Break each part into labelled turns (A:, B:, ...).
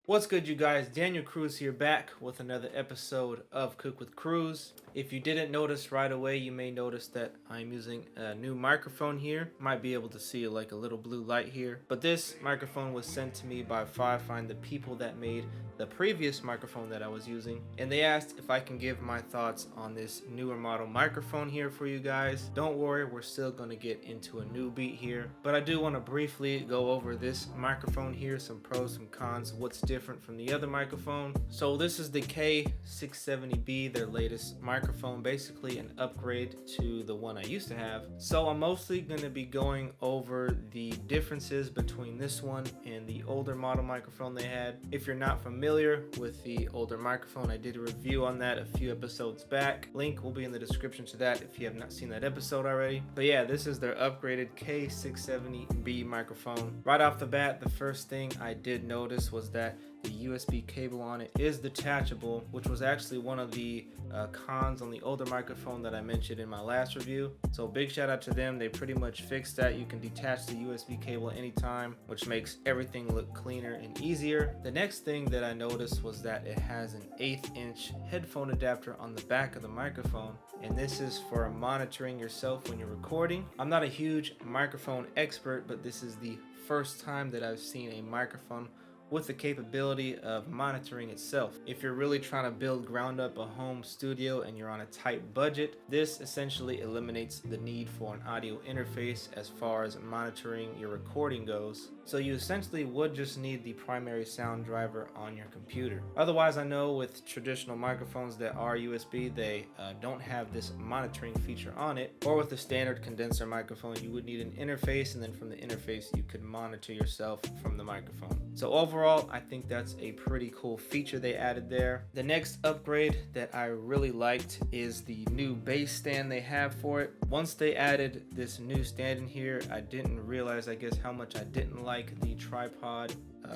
A: What's good, you guys? Daniel Cruz here, back with another episode of Cook with Cruz. If you didn't notice right away, you may notice that I'm using a new microphone here. Might be able to see like a little blue light here. But this microphone was sent to me by Fifine, the people that made the previous microphone that I was using. And they asked if I can give my thoughts on this newer model microphone here for you guys. Don't worry, we're still going to get into a new beat here. But I do want to briefly go over this microphone here, some pros, some cons, what's different from the other microphone. So this is the K670B, their latest microphone, basically an upgrade to the one I used to have. So I'm mostly going to be going over the differences between this one and the older model microphone they had. If you're not familiar with the older microphone, I did a review on that a few episodes back. Link will be in the description to that if you have not seen that episode already. But yeah, this is their upgraded K670B microphone. Right off the bat, the first thing I did notice was that the USB cable on it is detachable, which was actually one of the cons on the older microphone that I mentioned in my last review. So big shout out to them. They pretty much fixed that. You can detach the USB cable anytime, which makes everything look cleaner and easier. The next thing that I noticed was that it has an 1/8 inch headphone adapter on the back of the microphone, and this is for monitoring yourself when you're recording. I'm not a huge microphone expert, but this is the first time that I've seen a microphone with the capability of monitoring itself. If you're really trying to build ground up a home studio and you're on a tight budget, this essentially eliminates the need for an audio interface as far as monitoring your recording goes. So you essentially would just need the primary sound driver on your computer. Otherwise, I know with traditional microphones that are USB, they don't have this monitoring feature on it. Or with the standard condenser microphone, you would need an interface, and then from the interface, you could monitor yourself from the microphone. So overall, I think that's a pretty cool feature they added there. The next upgrade that I really liked is the new bass stand they have for it. Once they added this new stand in here, I didn't realize, I guess, how much I didn't like the tripod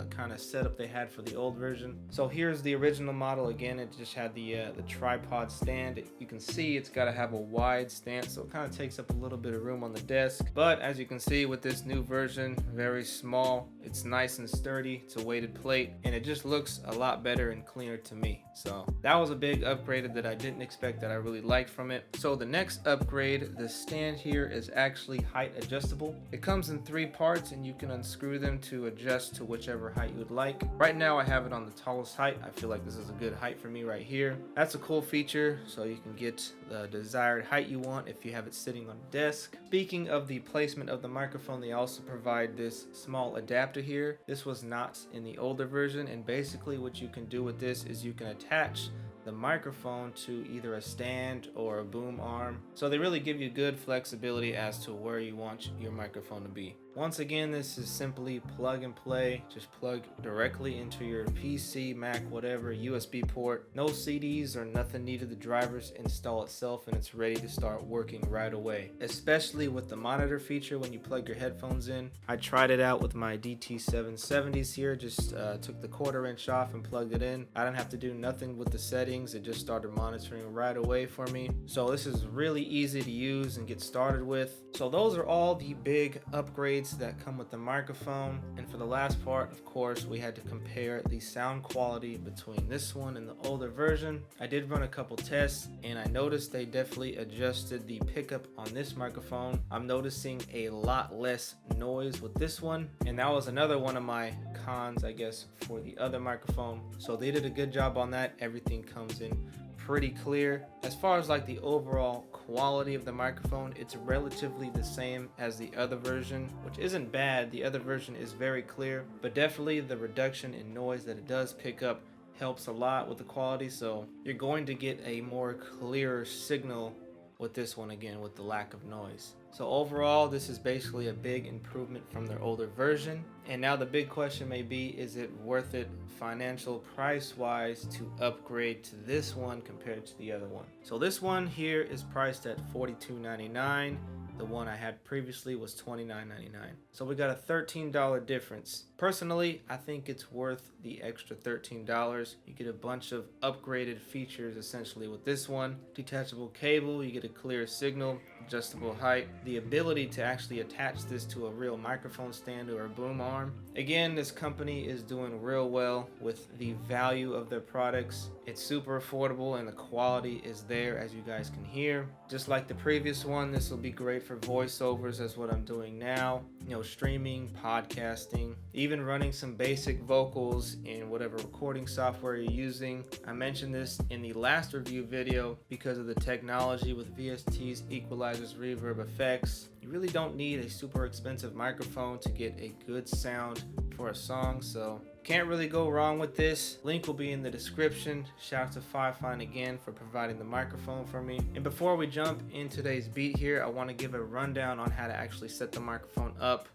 A: kind of setup they had for the old version. So here's the original model. Again, it just had the tripod stand. You can see it's got to have a wide stance, so it kind of takes up a little bit of room on the desk. But as you can see with this new version, very small. It's nice and sturdy. It's a weighted plate, and it just looks a lot better and cleaner to me. So that was a big upgrade that I didn't expect, that I really liked from it. So the next upgrade, the stand here is actually height adjustable. It comes in 3 parts, and you can unscrew them to adjust to whichever height you would like. Right now I have it on the tallest height. I feel like this is a good height for me right here. That's a cool feature, so you can get the desired height you want if you have it sitting on a desk. Speaking of the placement of the microphone, they also provide this small adapter here. This was not in the older version, and basically what you can do with this is you can attach the microphone to either a stand or a boom arm. So they really give you good flexibility as to where you want your microphone to be. Once again, this is simply plug and play. Just plug directly into your PC, Mac, whatever, USB port. No CDs or nothing needed. The drivers install itself and it's ready to start working right away. Especially with the monitor feature when you plug your headphones in. I tried it out with my DT770s here. Just took the 1/4 inch off and plugged it in. I didn't have to do nothing with the settings. It just started monitoring right away for me. So this is really easy to use and get started with. So those are all the big upgrades that come with the microphone. And for the last part, of course, we had to compare the sound quality between this one and the older version. I did run a couple tests, and I noticed they definitely adjusted the pickup on this microphone. I'm noticing a lot less noise with this one, and that was another one of my cons, I guess, for the other microphone. So they did a good job on that. Everything comes in pretty clear. As far as like the overall quality of the microphone, it's relatively the same as the other version, which isn't bad. The other version is very clear, but definitely the reduction in noise that it does pick up helps a lot with the quality. So you're going to get a more clearer signal with this one, again, with the lack of noise. So overall, this is basically a big improvement from their older version. And now the big question may be, is it worth it financial price wise to upgrade to this one compared to the other one? So this one here is priced at $42.99. The one I had previously was $29.99. So we got a $13 difference. Personally, I think it's worth the extra $13. You get a bunch of upgraded features essentially with this one. Detachable cable, you get a clear signal, adjustable height, the ability to actually attach this to a real microphone stand or a boom arm. Again, this company is doing real well with the value of their products. It's super affordable and the quality is there, as you guys can hear. Just like the previous one, this will be great for voiceovers as what I'm doing now. You know, streaming, podcasting, even running some basic vocals in whatever recording software you're using. I mentioned this in the last review video because of the technology with VSTs, equalizers, reverb, effects. You really don't need a super expensive microphone to get a good sound for a song, so can't really go wrong with this. Link will be in the description. Shout out to Fifine again for providing the microphone for me. And before we jump in today's beat here, I want to give a rundown on how to actually set the microphone up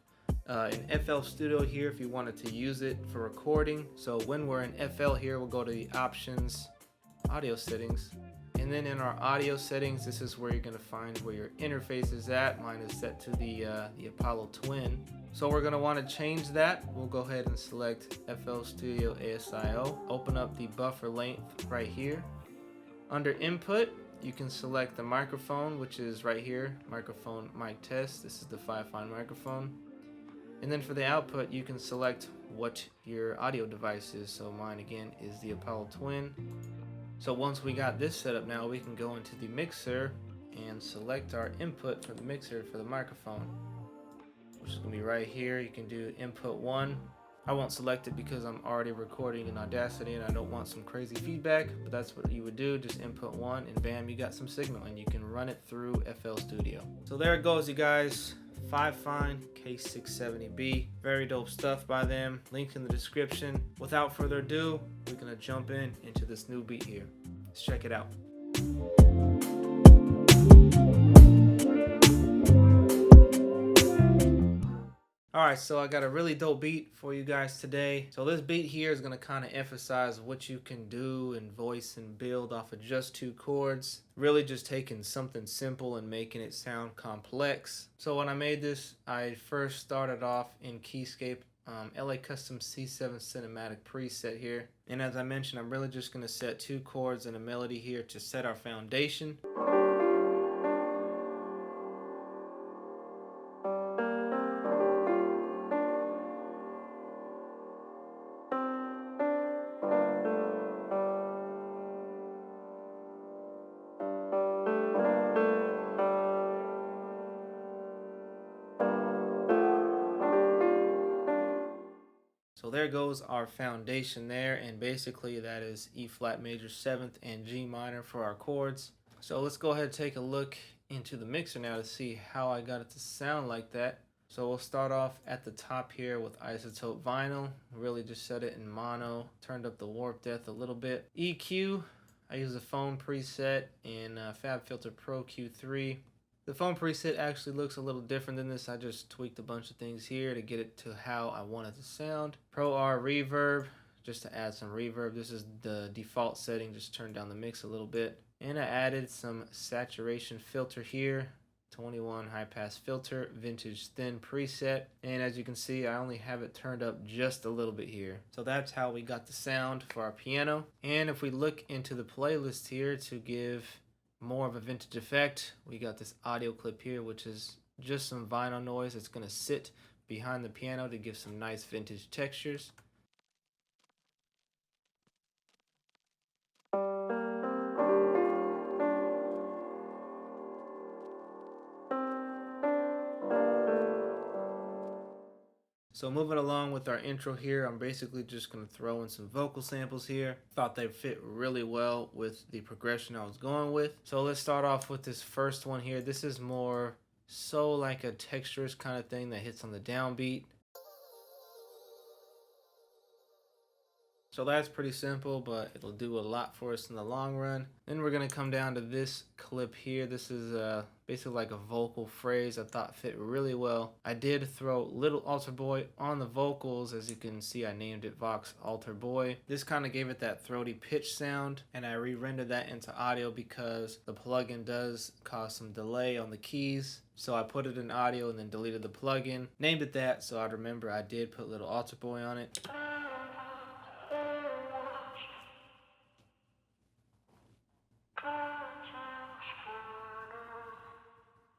A: in FL Studio here if you wanted to use it for recording. So when we're in FL here, we'll go to the options, audio settings, and then in our audio settings, this is where you're going to find where your interface is at. Mine is set to the Apollo Twin. So we're going to want to change that. We'll go ahead and select FL Studio ASIO. Open up the buffer length right here. Under input, you can select the microphone, which is right here, microphone mic test. This is the Fifine microphone. And then for the output, you can select what your audio device is. So mine again is the Apollo Twin. So once we got this set up now, we can go into the mixer and select our input for the mixer for the microphone, which is gonna be right here. You can do input 1. I won't select it because I'm already recording in Audacity and I don't want some crazy feedback, but that's what you would do. Just input 1 and bam, you got some signal and you can run it through FL Studio. So there it goes, you guys. Fifine K670B. Very dope stuff by them. Link in the description. Without further ado, we're gonna jump into this new beat here. Let's check it out. Alright, so I got a really dope beat for you guys today. So this beat here is going to kind of emphasize what you can do and voice and build off of just 2 chords. Really just taking something simple and making it sound complex. So when I made this, I first started off in Keyscape, LA Custom C7 Cinematic preset here. And as I mentioned, I'm really just going to set 2 chords and a melody here to set our foundation. So there goes our foundation there, and basically that is E flat major 7th and G minor for our chords. So let's go ahead and take a look into the mixer now to see how I got it to sound like that. So we'll start off at the top here with Isotope Vinyl. Really just set it in mono, turned up the warp depth a little bit. EQ, I use a foam preset in FabFilter Pro Q3. The foam preset actually looks a little different than this. I just tweaked a bunch of things here to get it to how I want it to sound. Pro R reverb, just to add some reverb. This is the default setting, just turn down the mix a little bit. And I added some saturation filter here. 21 high pass filter, vintage thin preset. And as you can see, I only have it turned up just a little bit here. So that's how we got the sound for our piano. And if we look into the playlist here to give more of a vintage effect, we got this audio clip here, which is just some vinyl noise that's going to sit behind the piano to give some nice vintage textures. So moving along with our intro here, I'm basically just going to throw in some vocal samples here. Thought they fit really well with the progression I was going with. So let's start off with this first one here. This is more so like a texturous kind of thing that hits on the downbeat. So that's pretty simple, but it'll do a lot for us in the long run. Then we're gonna come down to this clip here. This is basically like a vocal phrase I thought fit really well. I did throw Little Altar Boy on the vocals. As you can see, I named it Vox Altar Boy. This kind of gave it that throaty pitch sound, and I re-rendered that into audio because the plugin does cause some delay on the keys. So I put it in audio and then deleted the plugin. Named it that so I'd remember I did put Little Altar Boy on it.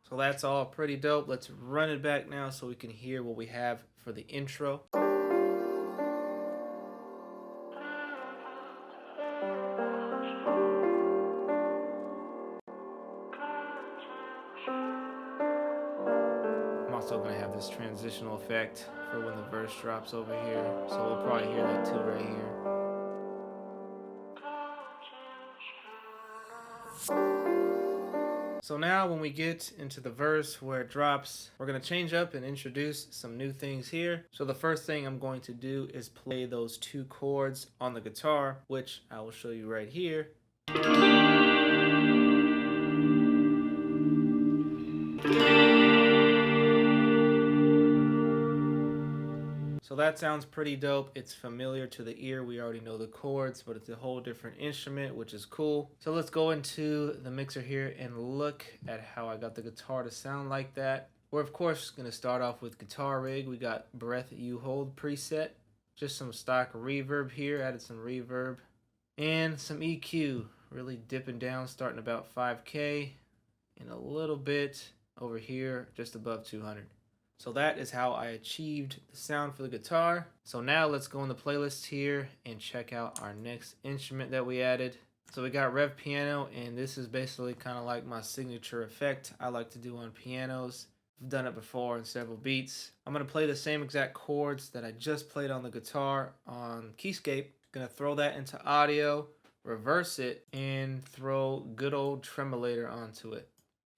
A: So that's all pretty dope. Let's run it back now so we can hear what we have for the intro. I'm also going to have this transitional effect for when the verse drops over here. So we'll probably hear that too right here. So now when we get into the verse where it drops, we're going to change up and introduce some new things here. So the first thing I'm going to do is play those 2 chords on the guitar, which I will show you right here. So that sounds pretty dope. It's familiar to the ear. We already know the chords, but it's a whole different instrument, which is cool. So let's go into the mixer here and look at how I got the guitar to sound like that. We're of course going to start off with guitar rig. We got Breath You Hold preset. Just some stock reverb here. Added some reverb. And some EQ. Really dipping down, starting about 5K. And a little bit over here, just above 200. So that is how I achieved the sound for the guitar. So now let's go in the playlist here and check out our next instrument that we added. So we got Rev Piano, and this is basically kind of like my signature effect I like to do on pianos. I've done it before in several beats. I'm going to play the same exact chords that I just played on the guitar on Keyscape. Going to throw that into audio, reverse it, and throw good old tremolator onto it.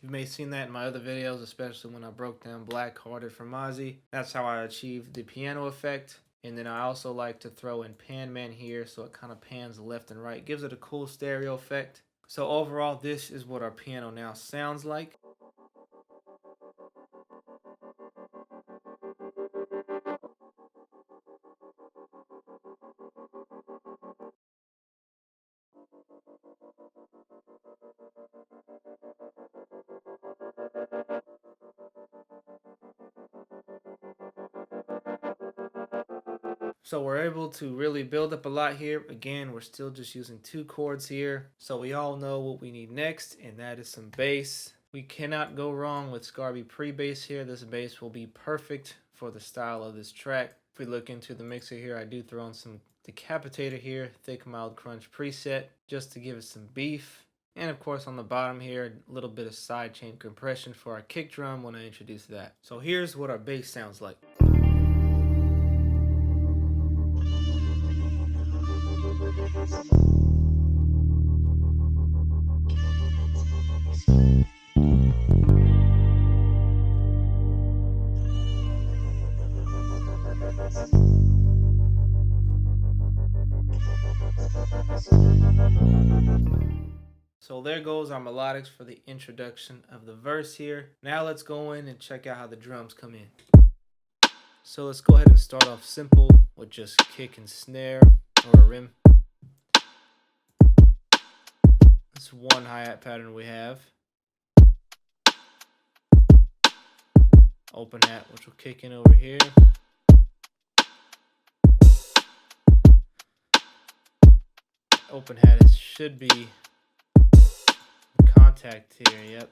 A: You may have seen that in my other videos, especially when I broke down Black Hearted from Ozzy. That's how I achieved the piano effect. And then I also like to throw in Pan Man here, so it kind of pans left and right. Gives it a cool stereo effect. So overall, this is what our piano now sounds like. So we're able to really build up a lot here. Again, we're still just using 2 chords here. So we all know what we need next, and that is some bass. We cannot go wrong with Scarby pre-bass here. This bass will be perfect for the style of this track. If we look into the mixer here, I do throw in some Decapitator here, Thick Mild Crunch preset, just to give it some beef. And of course on the bottom here, a little bit of sidechain compression for our kick drum when I introduce that. So here's what our bass sounds like. So there goes our melodics for the introduction of the verse here. Now let's go in and check out how the drums come in. So let's go ahead and start off simple with just kick and snare or a rim. That's one hi-hat pattern we have. Open hat, which will kick in over here. Open hat should be contact here, yep.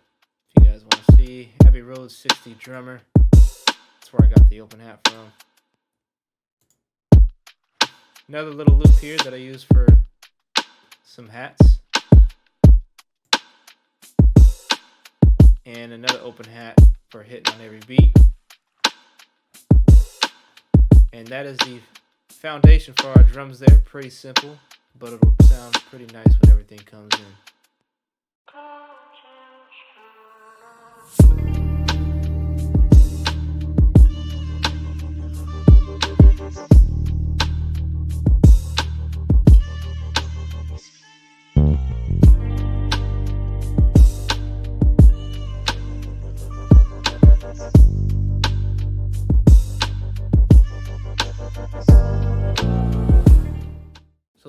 A: If you guys want to see, Abbey Road 60 drummer. That's where I got the open hat from. Another little loop here that I use for some hats. And another open hat for hitting on every beat. And that is the foundation for our drums there. Pretty simple, but it'll sound pretty nice when everything comes in.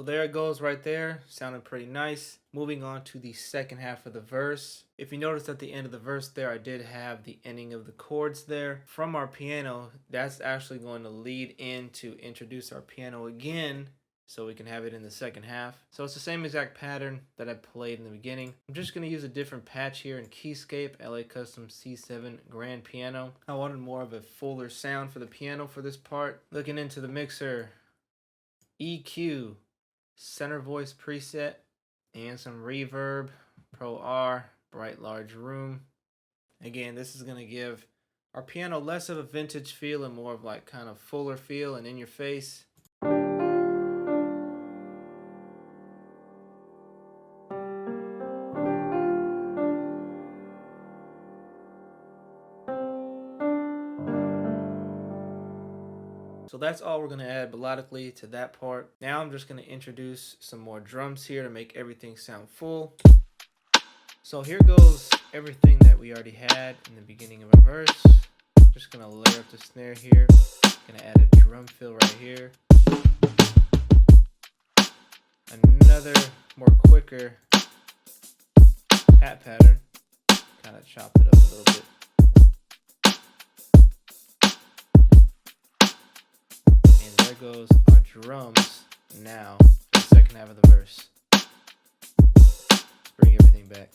A: So there it goes right there, sounding pretty nice. Moving on to the second half of the verse. If you notice at the end of the verse there, I did have the ending of the chords there. From our piano, that's actually going to lead in to introduce our piano again, so we can have it in the second half. So it's the same exact pattern that I played in the beginning. I'm just going to use a different patch here in Keyscape, LA Custom C7 Grand Piano. I wanted more of a fuller sound for the piano for this part. Looking into the mixer, EQ, center voice preset, and some reverb, Pro R, bright large room. Again, this is going to give our piano less of a vintage feel and more of like kind of fuller feel and in your face. So that's all we're going to add melodically to that part. Now I'm just going to introduce some more drums here to make everything sound full. So here goes everything that we already had in the beginning of a verse. Just going to layer up the snare here. Going to add a drum fill right here. Another more quicker pat pattern. Kind of chopped it up a little bit. And there goes our drums now for the second half of the verse. Let's bring everything back.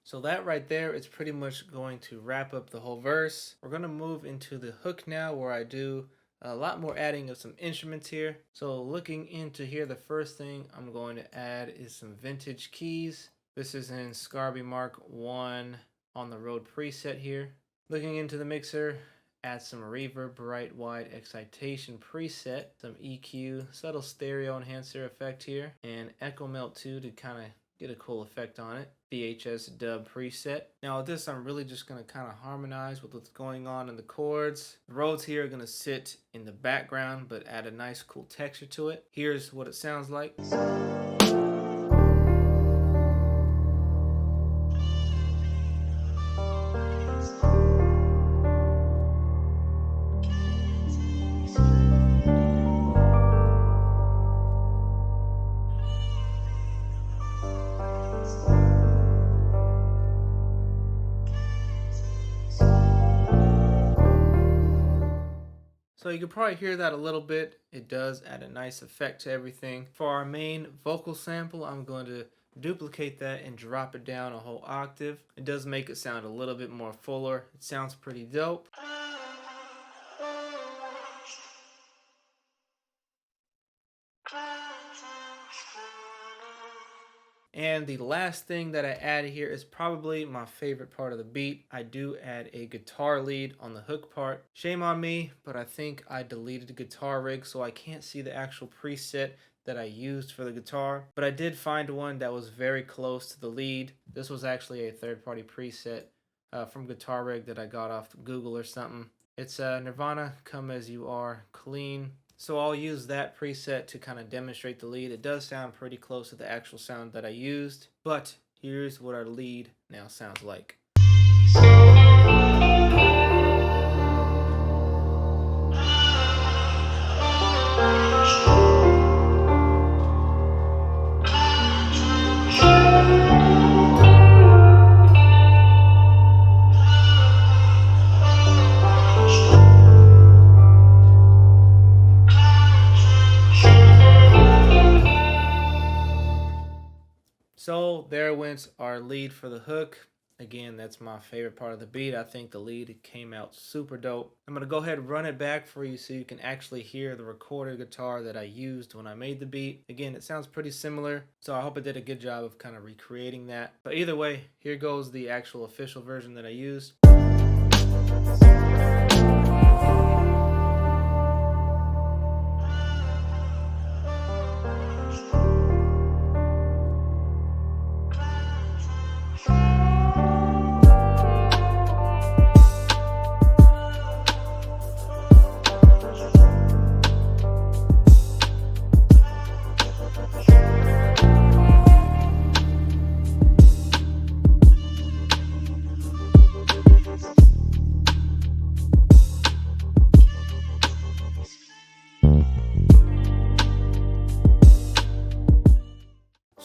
A: So that right there is pretty much going to wrap up the whole verse. We're going to move into the hook now, where I do a lot more adding of some instruments here. So looking into here, the first thing I'm going to add is some vintage keys. This is in Scarby Mark 1 on the Road preset here. Looking into the mixer, add some reverb, bright wide excitation preset, some EQ, subtle stereo enhancer effect here, and echo melt 2 to kind of get a cool effect on it. VHS dub preset. Now with this, I'm really just going to kind of harmonize with what's going on in the chords. The Rhodes here are going to sit in the background but add a nice cool texture to it. Here's what it sounds like. So you can probably hear that a little bit. It does add a nice effect to everything. For our main vocal sample, I'm going to duplicate that and drop it down a whole octave. It does make it sound a little bit more fuller. It sounds pretty dope. And the last thing that I add here is probably my favorite part of the beat. I do add a guitar lead on the hook part. Shame on me, but I think I deleted the guitar rig, so I can't see the actual preset that I used for the guitar. But I did find one that was very close to the lead. This was actually a third-party preset from Guitar Rig that I got off Google or something. It's Nirvana, Come As You Are, Clean. So I'll use that preset to kind of demonstrate the lead. It does sound pretty close to the actual sound that I used, but here's what our lead now sounds like. So there went our lead for the hook. Again, that's my favorite part of the beat. I think the lead came out super dope. I'm going to go ahead and run it back for you so you can actually hear the recorded guitar that I used when I made the beat. Again, it sounds pretty similar, so I hope I did a good job of kind of recreating that. But either way, here goes the actual official version that I used.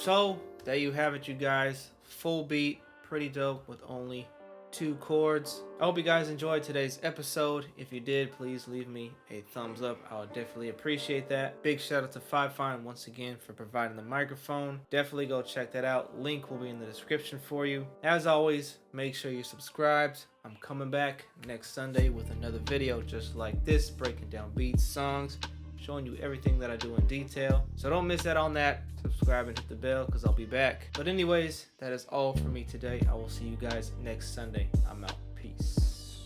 A: So there you have it, you guys. Full beat, pretty dope with only 2 chords. I hope you guys enjoyed today's episode. If you did, please leave me a thumbs up. I would definitely appreciate that. Big shout out to Fifine once again for providing the microphone. Definitely go check that out. Link will be in the description for you. As always, make sure you're subscribed. I'm coming back next Sunday with another video just like this, breaking down beats, songs, showing you everything that I do in detail. So don't miss out on that. Subscribe and hit the bell because I'll be back. But anyways, that is all for me today. I will see you guys next Sunday. I'm out. Peace.